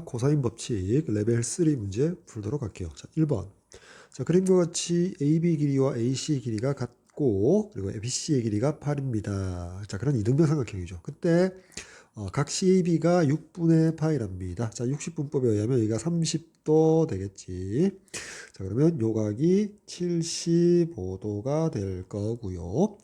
코사인 법칙 레벨 3 문제 풀도록 할게요. 자, 1번. 자, 그림과 같이 AB 길이와 AC 길이가 같고 그리고 BC의 길이가 8입니다. 자, 그런 이등변 삼각형이죠. 그때 각 CAB가 6분의 파이랍니다. 자, 60분법에 의하면 여기가 30도 되겠지. 자, 그러면 요각이 75도가 될 거고요.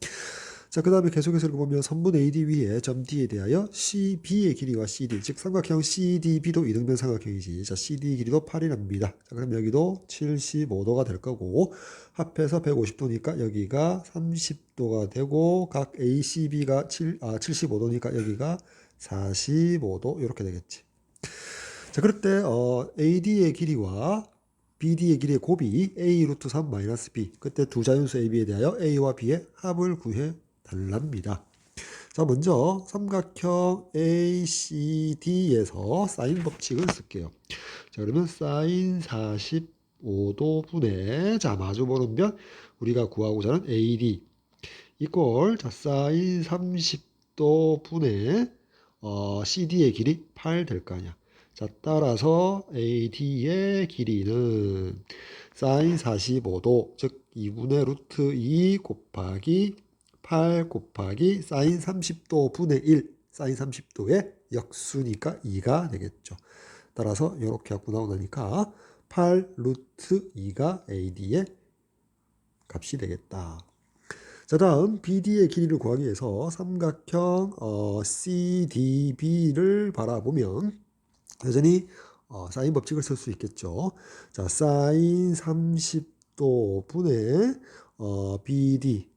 자, 그 다음에 계속해서 읽어보면 선분 AD 위에 점 D에 대하여 CB의 길이와 CD, 즉 삼각형 CDB도 이등변 삼각형이지. 자, CD 길이도 8이랍니다. 자, 그럼 여기도 75도가 될 거고 합해서 150도니까 여기가 30도가 되고 각 ACB가 75도니까 여기가 45도 이렇게 되겠지. 자, 그럴 때 AD의 길이와 BD의 길이의 곱이 A 루트 3 마이너스 B. 그때 두 자연수 AB에 대하여 A와 B의 합을 구해 달랍니다. 자, 먼저 삼각형 ACD에서 사인 법칙을 쓸게요. 자, 그러면 사인 45도 분의 자, 마주보는 면 우리가 구하고자 하는 AD 이꼴 자, 사인 30도 분의 CD의 길이 8 될 거 아니야. 자, 따라서 AD의 길이는 사인 45도, 즉 2분의 루트 2 곱하기 8 곱하기 사인 30도 분의 1, 사인 30도의 역수니까 2가 되겠죠. 따라서 이렇게 갖고 나오니까 8 루트 2가 AD의 값이 되겠다. 자, 다음 BD의 길이를 구하기 위해서 삼각형 CDB를 바라보면 여전히 사인 법칙을 쓸 수 있겠죠. 자, 사인 30도 분의 BD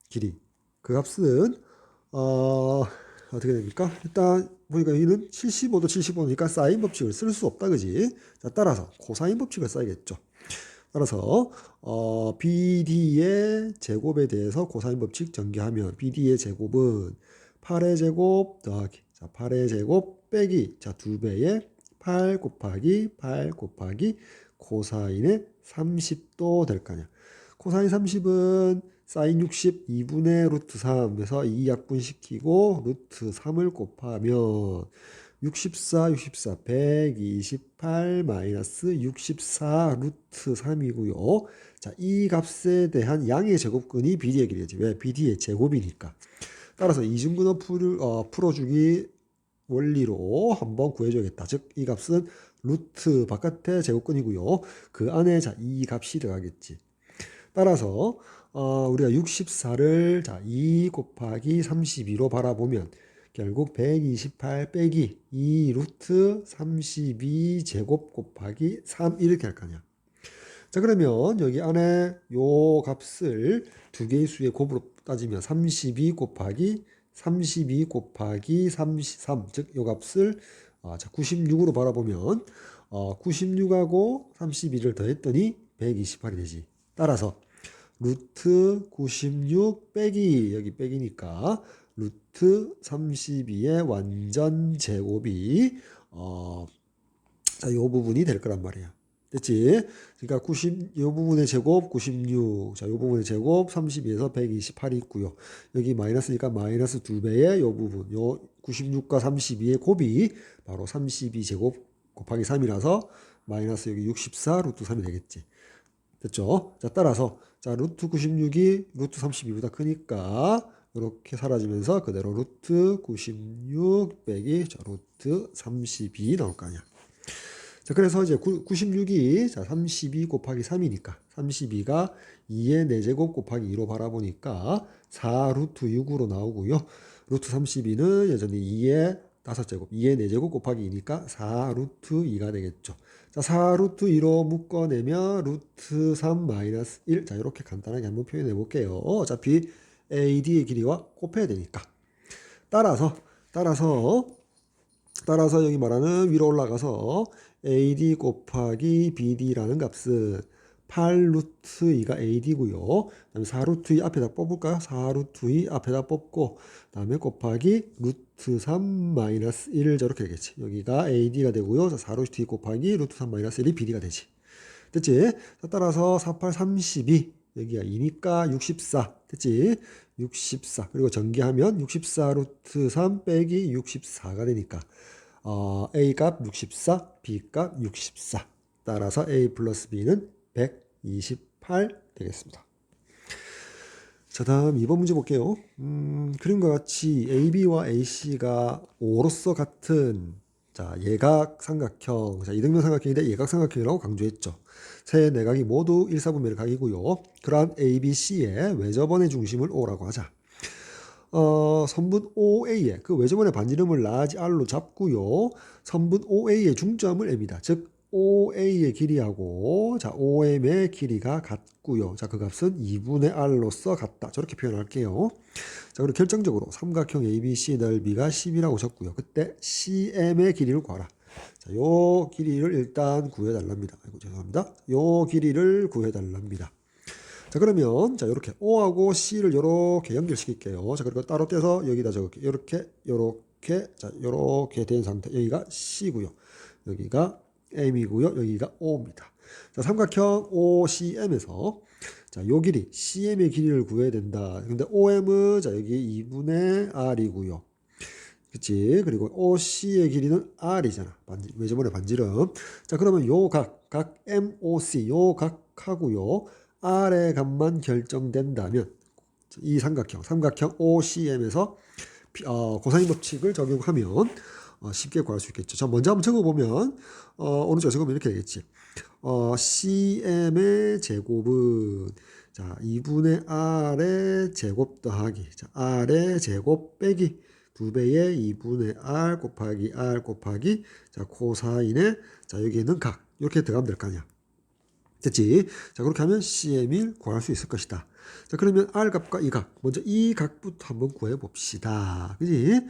길이 그 값은 어떻게 됩니까? 일단 보니까 여기는 75도 75도니까 사인 법칙을 쓸 수 없다, 그지? 자, 따라서 코사인 법칙을 써야겠죠. 따라서 BD의 제곱에 대해서 코사인 법칙 전개하면 BD의 제곱은 8의 제곱 더하기 자, 8의 제곱 빼기 자, 2배의 8 곱하기 8 곱하기 코사인의 30도 될 거 아니야. 코사인 30은 사인 60 2분의 루트 3에서 2 약분시키고 루트 3을 곱하면 64, 64, 128 마이너스 64 루트 3이고요. 자, 이 값에 대한 양의 제곱근이 BD의 길이지. 왜? BD의 제곱이니까. 따라서 이중근호 풀어주기 원리로 한번 구해줘야겠다. 즉, 이 값은 루트 바깥의 제곱근이고요. 그 안에 자, 이 값이 들어가겠지. 따라서 우리가 64를 자, 2 곱하기 32로 바라보면 결국 128 빼기 2 루트 32 제곱 곱하기 3 이렇게 할 거냐. 자, 그러면 여기 안에 요 값을 두 개의 수의 곱으로 따지면 32 곱하기 32 곱하기 33, 즉 요 값을 96으로 바라보면 96하고 32를 더했더니 128이 되지. 따라서 루트 96 빼기 여기 빼기니까 루트 32의 완전 제곱이 자, 요 부분이 될 거란 말이야. 됐지? 그러니까 90, 요 부분의 제곱 96. 자, 요 부분의 제곱 32에서 128이 있고요. 여기 마이너스니까 마이너스 2배의 요 부분. 요 96과 32의 곱이 바로 32제곱 곱하기 3이라서 마이너스 여기 64 루트 3이 되겠지. 됐죠? 자, 따라서 자, 루트 96이 루트 32보다 크니까 이렇게 사라지면서 그대로 루트 96 빼기 자, 루트 32 나올 거 아니야. 자, 그래서 이제 96이 자, 32 곱하기 3이니까 32가 2의 4제곱 곱하기 2로 바라보니까 4 루트 6으로 나오고요. 루트 32는 여전히 2의 5제곱, 2의 4제곱 곱하기 2니까 4 루트 2가 되겠죠. 자, 4 루트 2로 묶어내면 루트 3 마이너스 1. 자, 이렇게 간단하게 한번 표현해 볼게요. 어차피 AD의 길이와 곱해야 되니까. 따라서 여기 말하는 위로 올라가서 AD 곱하기 BD라는 값은 8 루트 2가 AD고요. 그다음에 4 루트 2 앞에다 뽑을까요? 4 루트 2 앞에다 뽑고 그다음에 곱하기 루트 3 마이너스 1 저렇게 되겠지. 여기가 AD가 되고요. 4 루트 2 곱하기 루트 3 마이너스 1이 BD가 되지. 됐지? 자, 따라서 48, 32 여기가 2니까 64 됐지? 64 그리고 전개하면 64 루트 3 빼기 64가 되니까 A 값 64, B 값 64. 따라서 A 플러스 B는 128 되겠습니다. 자, 다음 2번 문제 볼게요. 그림과 같이 AB와 AC가 O로서 같은 자, 예각 삼각형. 자, 이등변 삼각형인데 예각 삼각형이라고 강조했죠. 세 내각이 모두 1, 4분면의 각이고요. 그러한 ABC의 외접원의 중심을 O라고 하자. 선분 OA의 그 외접원의 반지름을 라지 R로 잡고요. 선분 OA의 중점을 M이다. 즉 OA의 길이하고 자 OM의 길이가 같고요. 자 그 값은 2분의 R로서 같다. 저렇게 표현할게요. 자 그리고 결정적으로 삼각형 ABC 넓이가 10이라고 적고요. 그때 CM의 길이를 구하라. 자, 요 길이를 일단 구해달랍니다. 아이고 죄송합니다. 요 길이를 구해달랍니다. 자 그러면 자 이렇게 O하고 C를 이렇게 연결시킬게요. 자 그리고 따로 떼서 여기다 적을게요. 이렇게 자 이렇게 된 상태. 여기가 C고요. 여기가 M이고요. 여기가 O입니다. 자 삼각형 OCM에서 자 요 길이 CM의 길이를 구해야 된다. 근데 OM은 자 여기 2분의 R이고요. 그치? 그리고 OC의 길이는 R이잖아. 외접원의 반지름. 자 그러면 요 각 MOC 요 각하고요. R의 값만 결정된다면 이 삼각형 OCM에서 고사인 법칙을 적용하면 쉽게 구할 수 있겠죠. 자, 먼저 한번 적어보면 오른쪽에 적으면 이렇게 되겠지. CM의 제곱은 자 2분의 R의 제곱 더하기 자 R의 제곱 빼기 2배의 2분의 R 곱하기 자 코사인의 자 여기 있는 각 이렇게 들어가면 될 거 아니야. 됐지? 자, 그렇게 하면 CM을 구할 수 있을 것이다. 자, 그러면 R 값과 이 각. 먼저 이 각부터 한번 구해 봅시다. 그지?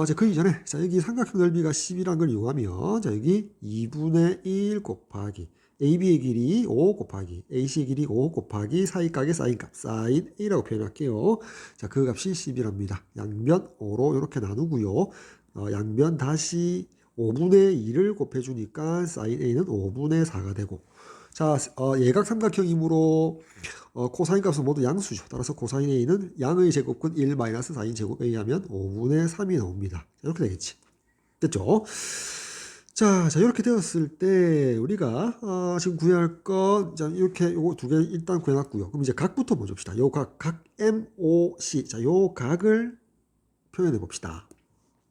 자, 그 이전에, 자, 여기 삼각형 넓이가 10이라는 걸 이용하면, 자, 여기 2분의 1 곱하기, AB의 길이 5 곱하기, AC의 길이 5 곱하기, 사이각의 사인값, 사인 A라고 표현할게요. 자, 그 값이 10이랍니다. 양변 5로 이렇게 나누고요. 양변 다시 5분의 2를 곱해주니까 사인 A는 5분의 4가 되고, 자, 예각 삼각형이므로 코사인 값은 모두 양수죠. 따라서 코사인 A는 양의 제곱근 1 마이너스 4인 제곱 A 하면 5분의 3이 나옵니다. 이렇게 되겠지. 됐죠? 자, 이렇게 되었을 때 우리가 지금 구해야 할 건 자, 이렇게 요거 두 개 일단 구해놨고요. 그럼 이제 각부터 먼저 봅시다. 요 각 MOC. 자, 요 각을 표현해 봅시다.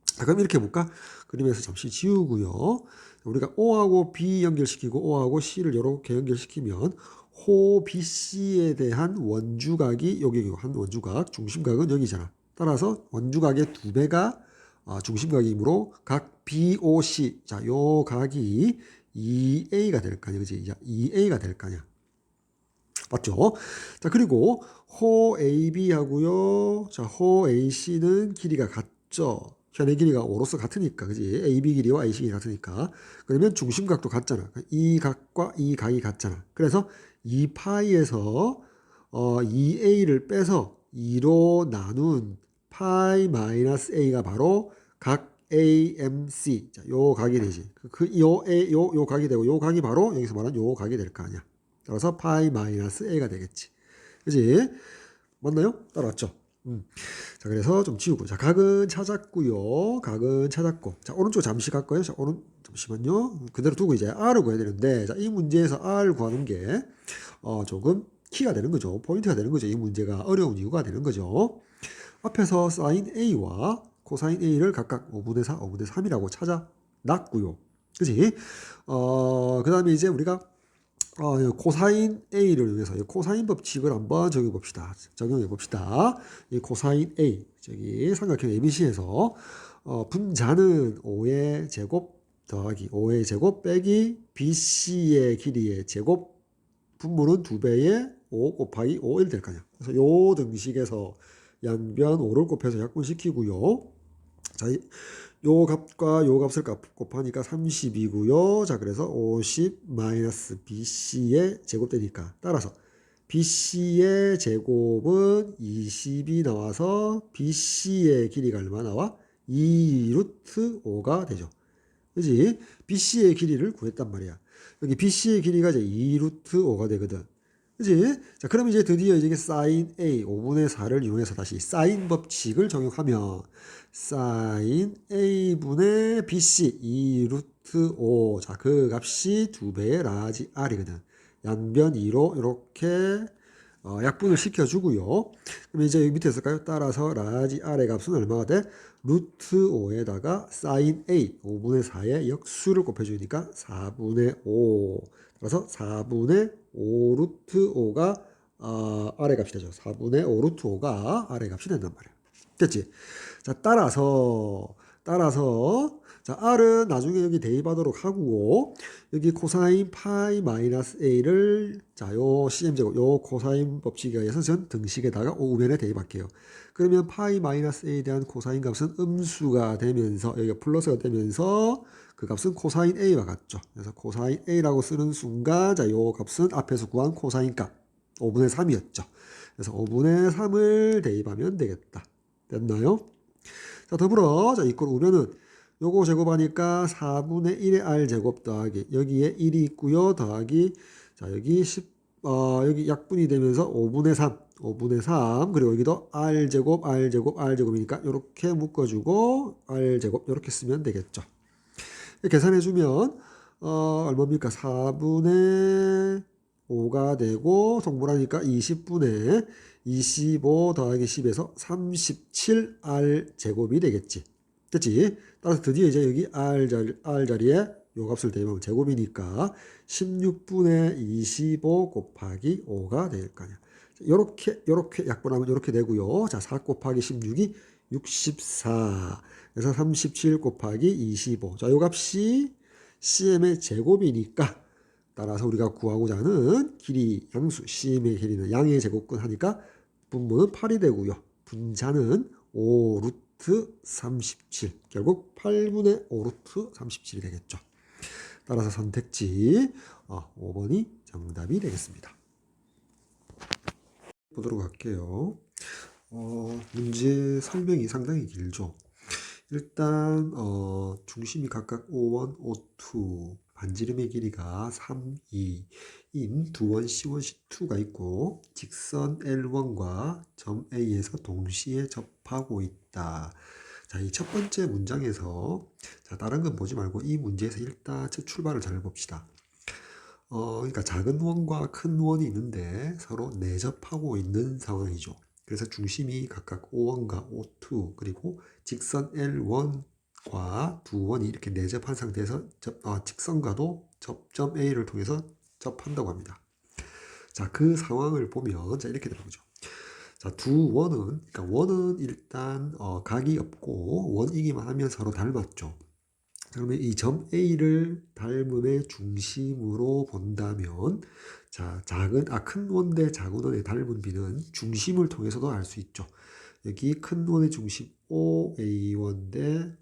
자, 그럼 이렇게 해볼까? 그림에서 잠시 지우고요. 우리가 O하고 B 연결시키고 O하고 C를 이렇게 연결시키면 호 BC에 대한 원주각이 여기 한 원주각, 중심각은 여기잖아. 따라서 원주각의 2배가 중심각이므로 각 BOC, 자, 요 각이 2A가 될 거 아니야, 그지? 2A가 될 거 아니야. 맞죠? 자, 그리고 호 AB하고요. 자, 호 AC는 길이가 같죠? 현의 길이가 O로서 같으니까, 그지? AB 길이와 AC 길이 같으니까. 그러면 중심각도 같잖아. 이 각과 이 각이 같잖아. 그래서 2파이에서 2A를 빼서 2로 나눈 파이 마이너스 A가 바로 각 AMC. 자, 요 각이 되지. 요 각이 되고, 요 각이 바로 여기서 말하는 요 각이 될 거 아니야. 따라서 파이 마이너스 A가 되겠지. 그지? 맞나요? 따라왔죠? 자, 그래서 좀 지우고. 자, 각은 찾았고요. 각은 찾았고. 자, 오른쪽 잠시 갈까요? 자, 잠시만요. 그대로 두고 이제 R을 구해야 되는데, 자, 이 문제에서 R 구하는 게, 조금 키가 되는 거죠. 포인트가 되는 거죠. 이 문제가 어려운 이유가 되는 거죠. 앞에서 사인 A와 코사인 A를 각각 5분의 4, 5분의 3이라고 찾아놨고요. 그지? 그 다음에 이제 우리가 코사인 A를 위해서 코사인 법칙을 한번 적용해 봅시다. 이 코사인 A, 저기 삼각형 ABC에서 분자는 5의 제곱 더하기 5의 제곱 빼기 BC의 길이의 제곱 분모는 2배의 5 곱하기 5일 될 거냐. 그래서 요 등식에서 양변 5를 곱해서 약분시키고요. 자, 요 값과 요 값을 곱하니까 30이고요. 자, 그래서 50 마이너스 BC의 제곱되니까 따라서 BC의 제곱은 20이 나와서 BC의 길이가 얼마 나와? 2 루트 5가 되죠. 그지? BC의 길이를 구했단 말이야. 여기 BC의 길이가 이제 2 루트 5가 되거든. 그지? 자, 그럼 이제 드디어 이제 sin A 5분의 4를 이용해서 다시 사인 법칙을 적용하면 sin A분의 BC 2 루트 5. 자, 그 값이 2배의 라지 R이거든. 양변 2로 이렇게 약분을 시켜주고요. 그럼 이제 여기 밑에 쓸까요? 따라서 라지 R의 값은 얼마가 돼? 루트 5에다가 sin A 5분의 4의 역수를 곱해주니까 4분의 5. 따라서 4분의 5 루트 5가 R의 값이 되죠. 4분의 5 루트 5가 R의 값이 된단 말이에요. 됐지? 자, 따라서 자, R은 나중에 여기 대입하도록 하고 여기 코사인 파이 마이너스 A를 자, 요 CM제곱 요 코사인 법칙에 의해서 전 등식에다가 우변에 대입할게요. 그러면 파이 마이너스 A에 대한 코사인 값은 음수가 되면서 여기가 플러스가 되면서 그 값은 코사인 A와 같죠. 그래서 코사인 A라고 쓰는 순간 자, 요 값은 앞에서 구한 코사인 값 5분의 3이었죠. 그래서 5분의 3을 대입하면 되겠다. 됐나요? 자, 더불어 자, 이꼴 우변은 요거 제곱하니까 4분의 1의 r 제곱 더하기 여기에 1이 있고요. 더하기 자, 여기 여기 약분이 되면서 5분의 3 그리고 여기도 r 제곱 r 제곱이니까 이렇게 묶어주고 r 제곱 이렇게 쓰면 되겠죠. 계산해 주면 얼마입니까? 4분의 5가 되고 동물하니까 20분의 25 더하기 10에서 37R 제곱이 되겠지. 됐지? 따라서 드디어 이제 여기 R 자리에 요 값을 대입하면 제곱이니까 16분의 25 곱하기 5가 될 거 아니야. 요렇게 약분하면 이렇게 되고요. 자, 4 곱하기 16이 64. 그래서 37 곱하기 25. 자, 요 값이 CM의 제곱이니까 따라서 우리가 구하고자 하는 길이 양수 CM의 길이는 양의 제곱근 하니까 분모는 8이 되고요. 분자는 5 루트 37. 결국 8분의 5 루트 37이 되겠죠. 따라서 선택지 5번이 정답이 되겠습니다. 보도록 할게요. 문제 설명이 상당히 길죠. 일단 중심이 각각 5원, 5, 2, 반지름의 길이가 3, 2인 두원, C1, C2가 있고 직선 L1과 점 A에서 동시에 접하고 있다. 자, 이 첫 번째 문장에서 자, 다른 건 보지 말고 이 문제에서 일단 첫 출발을 잘 봅시다. 그러니까 작은 원과 큰 원이 있는데 서로 내접하고 있는 상황이죠. 그래서 중심이 각각 O1과 O2 그리고 직선 L1과 두 원이 이렇게 내접한 상태에서 직선과도 접점 A를 통해서 접한다고 합니다. 자, 그 상황을 보면 자, 이렇게 되는 거죠. 자, 두 원은 그러니까 원은 일단 각이 없고 원이기만 하면 서로 닮았죠. 그러면 이 점 A를 닮음의 중심으로 본다면 자, 큰 원 대 작은 원의 닮은 비는 중심을 통해서도 알 수 있죠. 여기 큰 원의 중심 OA1 대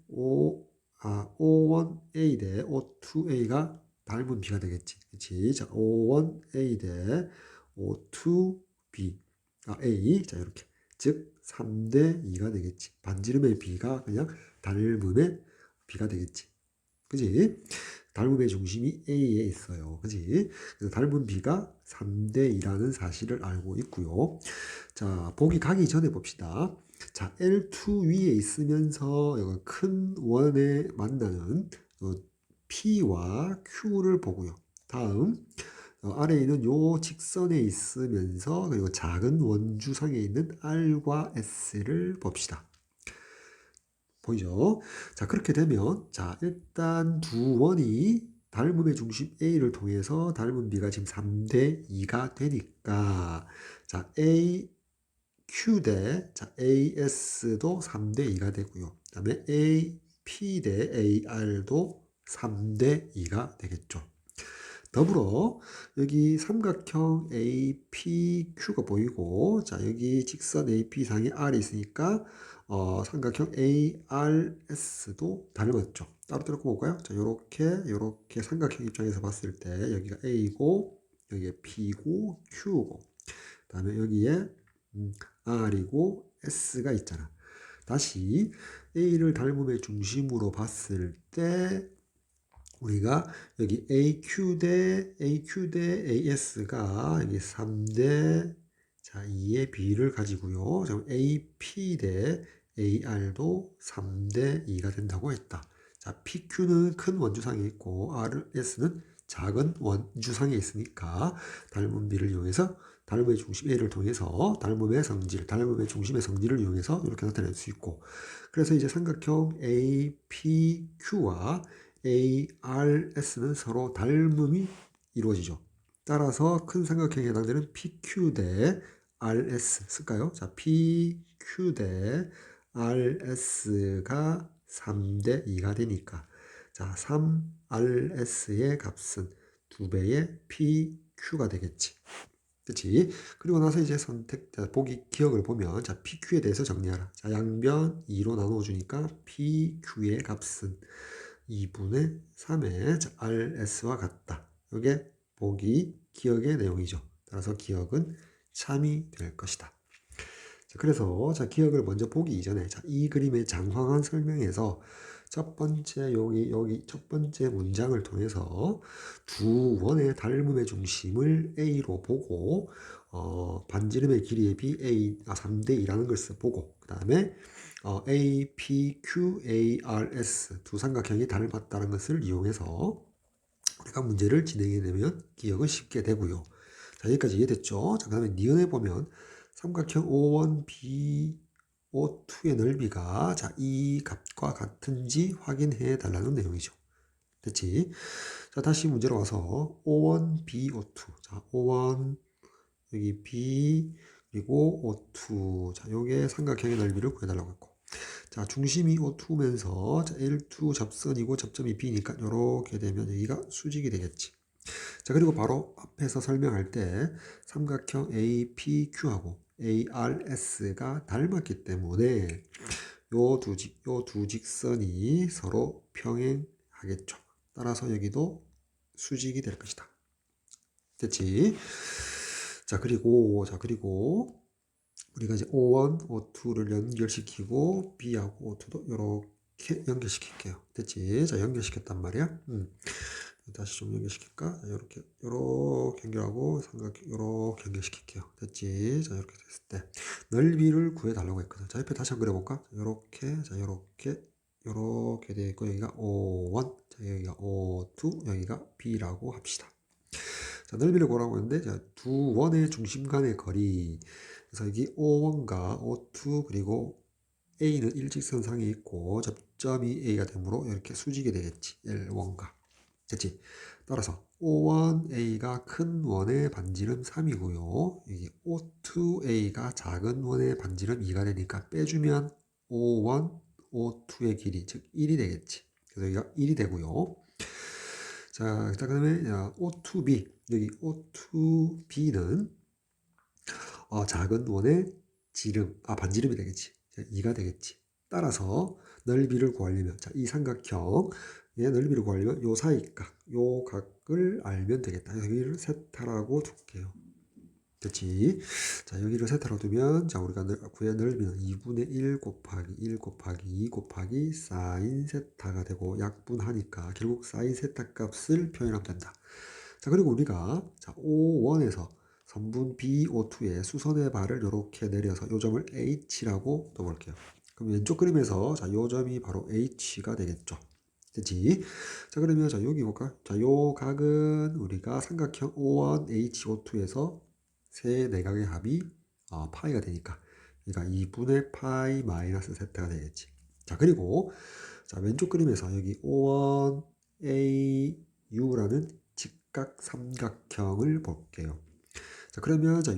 O1A 대 O2A가 닮은 비가 되겠지. 그치? 자, O1A 대 O2B. A. 자, 이렇게. 즉, 3대 2가 되겠지. 반지름의 비가 그냥 닮음의 비가 되겠지. 그지? 닮음의 중심이 A에 있어요. 그지? 그래서 닮은 B가 3대 2라는 사실을 알고 있고요. 자, 보기 가기 전에 봅시다. 자, L2 위에 있으면서 큰 원에 만나는 P와 Q를 보고요. 다음 아래에 있는 요 직선에 있으면서 그리고 작은 원주상에 있는 R과 S를 봅시다. 보이죠? 자, 그렇게 되면, 자, 일단 두 원이 닮음의 중심 A를 통해서 닮은 B가 지금 3대 2가 되니까, 자, AQ 대, 자, AS도 3대 2가 되고요. 그 다음에 AP 대 AR도 3대 2가 되겠죠. 더불어 여기 삼각형 APQ가 보이고 자 여기 직선 AP상에 R이 있으니까 삼각형 ARS도 닮았죠. 따로 볼까요? 자 요렇게 삼각형 입장에서 봤을 때 여기가 A고 여기에 P고 Q고 그 다음에 여기에 R이고 S가 있잖아. 다시 A를 닮음의 중심으로 봤을 때 우리가 여기 AQ 대 AS가 여기 3대 자 2의 비율을 가지고요. 그럼 AP 대 AR도 3대 2가 된다고 했다. 자, PQ는 큰 원주상에 있고 RS는 작은 원주상에 있으니까 닮은 비를 이용해서 닮음의 중심 A를 통해서 닮음의 성질, 닮음의 중심의 성질을 이용해서 이렇게 나타낼 수 있고, 그래서 이제 삼각형 APQ와 ARS는 서로 닮음이 이루어지죠. 따라서 큰 삼각형에 해당되는 PQ 대 RS 쓸까요? 자, PQ 대 RS가 3대 2가 되니까 자, 3RS의 값은 2배의 PQ가 되겠지. 그치? 그리고 나서 이제 보기 기억을 보면, 자, PQ에 대해서 정리하라. 자, 양변 2로 나누어주니까 PQ의 값은 2분의 3의 RS와 같다. 이게 보기 기억의 내용이죠. 따라서 기억은 참이 될 것이다. 자, 그래서 자, 기억을 먼저 보기 이전에 자, 이 그림의 장황한 설명에서 첫 번째 여기 첫 번째 문장을 통해서 두 원의 닮음의 중심을 A로 보고 반지름의 길이에 B A 3대 2라는 것을 보고 그 다음에 A, P, Q, A, R, S 두 삼각형이 닮았다는 것을 이용해서 우리가 문제를 진행해내면 기억은 쉽게 되고요. 자, 여기까지 이해됐죠? 자, 그 다음에 니은에 보면 삼각형 O1, BO2의 넓이가 자, 이 값과 같은지 확인해 달라는 내용이죠. 됐지? 자, 다시 문제로 와서 O1, BO2. 자, O1, 여기 B, 그리고 O2. 자, 요게 삼각형의 넓이를 구해달라고 했고. 자, 중심이 O2면서 L2 접선이고 접점이 B니까 이렇게 되면 여기가 수직이 되겠지. 자, 그리고 바로 앞에서 설명할 때 삼각형 APQ하고 ARS가 닮았기 때문에 요 두 직선이 서로 평행하겠죠. 따라서 여기도 수직이 될 것이다. 됐지? 자, 그리고 우리가 이제 O1, O2를 연결시키고 B하고 O2도 이렇게 연결시킬게요. 됐지? 자, 연결시켰단 말이야. 다시 좀 연결시킬까? 자, 이렇게 연결하고 삼각형 이렇게 연결시킬게요. 됐지? 자, 이렇게 됐을 때 넓이를 구해달라고 했거든. 자, 옆에 다시 한번 그려볼까? 이렇게, 자, 이렇게 되어 있고 여기가 O1, 자, 여기가 O2, 여기가 B라고 합시다. 자, 넓이를 구하라고 했는데 자, 두 원의 중심 간의 거리. 그래서 여기 O1과 O2 그리고 A는 일직선상에 있고 접점이 A가 되므로 이렇게 수직이 되겠지. L1과. 됐지? 따라서 O1A가 큰 원의 반지름 3이고요. 여기 O2A가 작은 원의 반지름 2가 되니까 빼주면 O1, O2의 길이 즉 1이 되겠지. 그래서 여기가 1이 되고요. 자, 그 다음에 O2B 여기 O2B는 작은 원의 반지름이 되겠지. 2가 되겠지. 따라서 넓이를 구하려면 자, 이 삼각형의 넓이를 구하려면 요 사이각, 요 각을 알면 되겠다. 여기를 세타라고 둘게요. 됐지? 자, 여기를 세타로 두면 자, 우리가 구할 넓이는 2분의 1 곱하기 1 곱하기 2 곱하기 사인 세타가 되고 약분하니까 결국 사인 세타 값을 표현하면 된다. 자, 그리고 우리가 자, O1에서 선분 BO2에 수선의 발을 이렇게 내려서 요 점을 H라고 떠볼게요. 그럼 왼쪽 그림에서 자, 요 점이 바로 H가 되겠죠. 됐지? 자, 그러면 자, 여기 볼까? 자, 요 각은 우리가 삼각형 O1, HO2에서 세 내각의 합이 파이가 되니까 그러니까 2분의 파이 마이너스 세타가 되겠지. 자, 그리고 자, 왼쪽 그림에서 여기 O1, AU라는 직각 삼각형을 볼게요. 자, 그러면 자,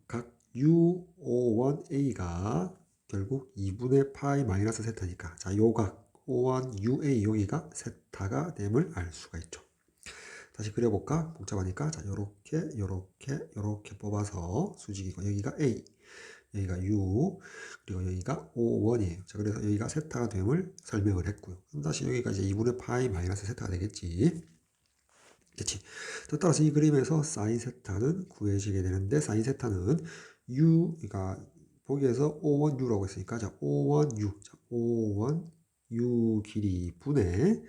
각 U51A가 결국 2분의 파이 마이너스 세타니까 자, 요각 O1UA 여기가 세타가 됨을 알 수가 있죠. 다시 그려볼까? 복잡하니까 자, 요렇게 뽑아서 수직이고 여기가 A, 여기가 U, 그리고 여기가 O1이에요. 자, 그래서 여기가 세타가 됨을 설명을 했고요. 그럼 다시 여기가 이제 2분의 파이 마이너스 세타가 되겠지. 그치? 따라서 이 그림에서 사인 세타는 구해지게 되는데 사인 세타는 U, 그러니까 보기에서 O1U라고 했으니까 자, O1U, 자, O1U 길이 분의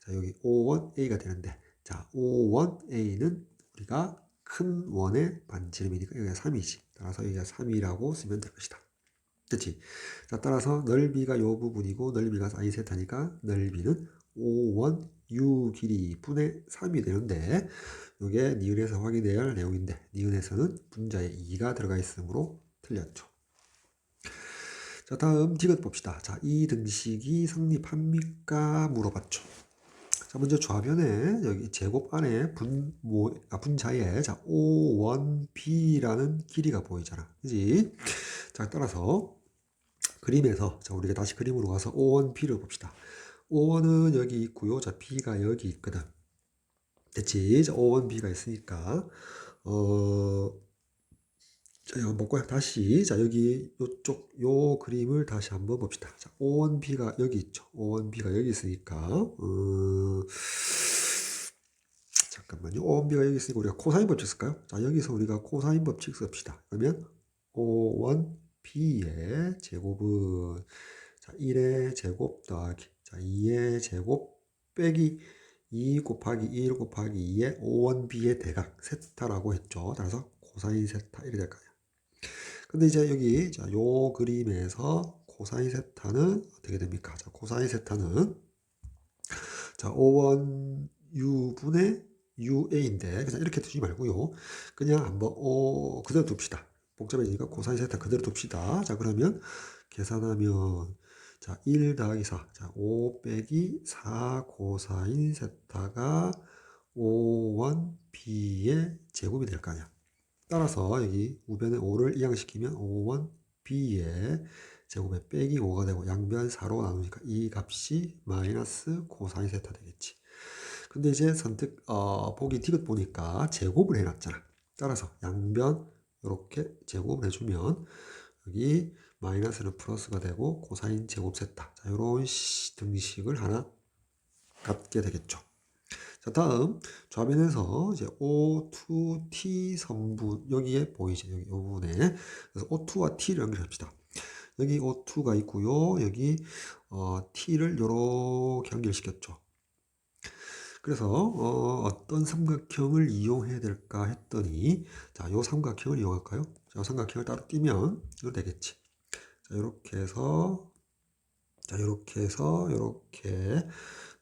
자, 여기 O1A가 되는데, 자, O1A는 우리가 큰 원의 반지름이니까 여기가 3이지. 따라서 여기가 3이라고 쓰면 될 것이다. 그치? 자, 따라서 넓이가 요 부분이고 넓이가 사인 세타니까 넓이는 O1 U 길이 분의 3이 되는데 이게 니은에서 확인해야 할 내용인데 니은에서는 분자에 2가 들어가 있으므로 틀렸죠. 자, 다음 디귿 봅시다. 자, 이 등식이 성립합니까? 물어봤죠. 자, 먼저 좌변에 여기 제곱 안에 분자에 자, O1B라는 길이가 보이잖아. 그지? 자, 따라서 그림에서 자, 우리가 다시 그림으로 가서 O1B를 봅시다. O1은 여기 있고요. 자, B가 여기 있거든. 됐지? 자, O1B가 있으니까 자, 이거 먹고요. 다시 자, 여기 요쪽 요 그림을 다시 한번 봅시다. 자, O1B가 여기 있죠. O1B가 여기 있으니까 잠깐만요. O1B가 여기 있으니까 우리가 코사인 법칙 쓸까요? 자, 여기서 우리가 코사인 법칙 씁시다. 그러면 O1B의 제곱은 자, 1의 제곱 더하기 자, 2의 제곱 빼기 2 곱하기 1 곱하기 2의 O1B의 대각 세타라고 했죠. 따라서 코사인 세타 이렇게 될 거예요. 근데 이제 여기 자, 요 그림에서 코사인 세타는 어떻게 됩니까? 자, 코사인 세타는 자, O1 U분의 UA인데 그냥 이렇게 두지 말고요. 그냥 한번 그대로 둡시다. 복잡해지니까 코사인 세타 그대로 둡시다. 자, 그러면 계산하면 자, 1 더하기 4. 자, 5 빼기 4 코사인 세타가 O1B의 제곱이 될 거 아니야. 따라서 여기 우변에 5를 이항시키면 O1B의 제곱에 빼기 5가 되고 양변 4로 나누니까 이 값이 마이너스 코사인 세타 되겠지. 근데 이제 보기 디귿 보니까 제곱을 해놨잖아. 따라서 양변 이렇게 제곱을 해주면 여기 마이너스는 플러스가 되고 코사인 제곱 세타. 자, 이런 등식을 하나 갖게 되겠죠. 자, 다음 좌변에서 이제 O2T 선분 여기에 보이죠. 여기 이 부분에. 그래서 O2와 T를 연결합시다. 여기 O2가 있고요. 여기 T를 이렇게 연결시켰죠. 그래서 어떤 삼각형을 이용해야 될까 했더니 자, 요 삼각형을 이용할까요? 자, 삼각형을 따로 띄면 이거 되겠지. 자, 이렇게 해서 자, 이렇게 해서 이렇게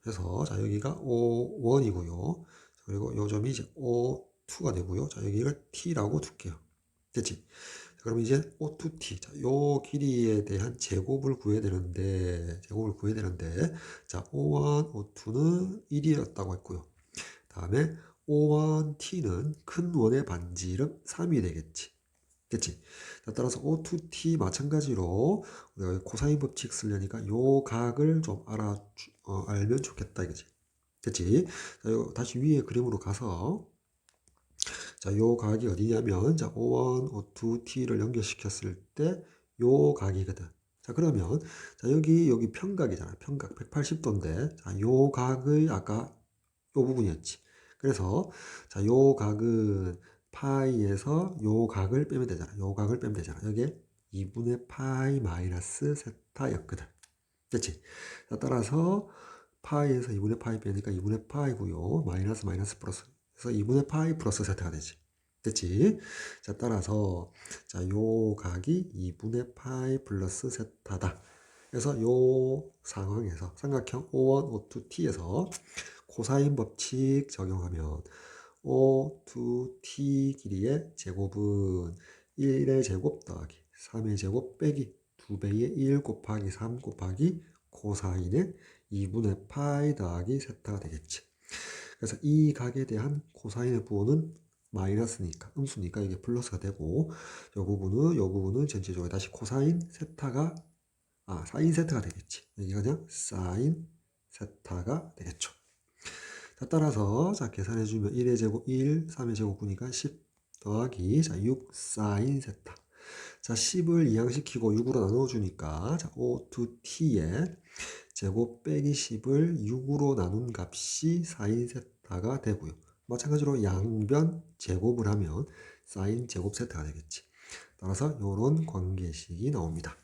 해서 자, 여기가 O1이고요. 그리고 요 점이 이제 O2가 되고요. 자, 여기를 T라고 둘게요. 됐지? 자, 그럼 이제 O2T. 자, 요 길이에 대한 제곱을 구해야 되는데 자, O1, O2는 1이었다고 했고요. 다음에 O1T는 큰 원의 반지름 3이 되겠지. 됐지? 자, 따라서 O2T 마찬가지로 우리가 코사인 법칙 쓰려니까 요 각을 좀 알면 좋겠다 이거지. 됐지? 자, 다시 위에 그림으로 가서 자, 요 각이 어디냐면 자, O1, O2T를 연결시켰을 때 요 각이거든. 자, 그러면 자, 여기 평각이잖아. 평각 180도인데 자, 요 각의 아까 요 부분이었지. 그래서 자, 요 각은 파이에서 요 각을 빼면 되잖아. 요 각을 빼면 되잖아. 여기에 2분의 파이 마이너스 세타였거든. 됐지? 자, 따라서 파이에서 2분의 파이 빼니까 2분의 파이고요. 마이너스 마이너스 플러스. 그래서 2분의 파이 플러스 세타가 되지. 됐지? 자, 따라서 자, 요 각이 2분의 파이 플러스 세타다. 그래서 요 상황에서 삼각형 O1, O2T에서 코사인 법칙 적용하면 O2T 길이의 제곱은 1의 제곱 더하기 3의 제곱 빼기 2배의 1 곱하기 3 곱하기 코사인의 2분의 파이 더하기 세타가 되겠지. 그래서 이 각에 대한 코사인의 부호는 마이너스니까 음수니까 이게 플러스가 되고 요 부분은 전체적으로 다시 코사인 세타가 사인 세타가 되겠지. 여기가 그냥 사인 세타가 되겠죠. 자, 따라서 자, 계산해 주면 1의 제곱 1, 3의 제곱 9니까 10 더하기 자, 6 사인 세타. 자, 10을 이항시키고 6으로 나눠 주니까 자, O2T의 제곱 빼기 10을 6으로 나눈 값이 사인 세타가 되고요. 마찬가지로 양변 제곱을 하면 사인 제곱 세타가 되겠지. 따라서 이런 관계식이 나옵니다.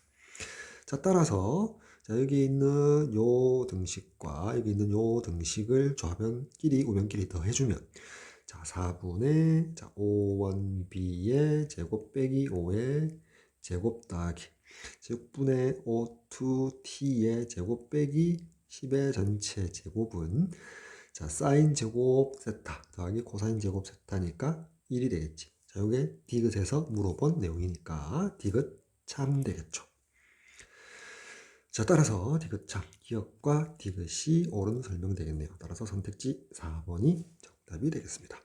자, 따라서 자, 여기 있는 요 등식과 여기 있는 요 등식을 좌변끼리 우변끼리 더해주면 자, 4분의 자, 5원b의 제곱 빼기 5의 제곱 더하기 6분의 5-t의 제곱 빼기 10의 전체 제곱은 자, 사인 제곱 세타 더하기 코사인 제곱 세타니까 1이 되겠지. 자, 요게 디귿에서 물어본 내용이니까 디귿 참 되겠죠. 자, 따라서 디귿 참, 기역과 디귿이 옳은 설명되겠네요. 따라서 선택지 4번이 정답이 되겠습니다.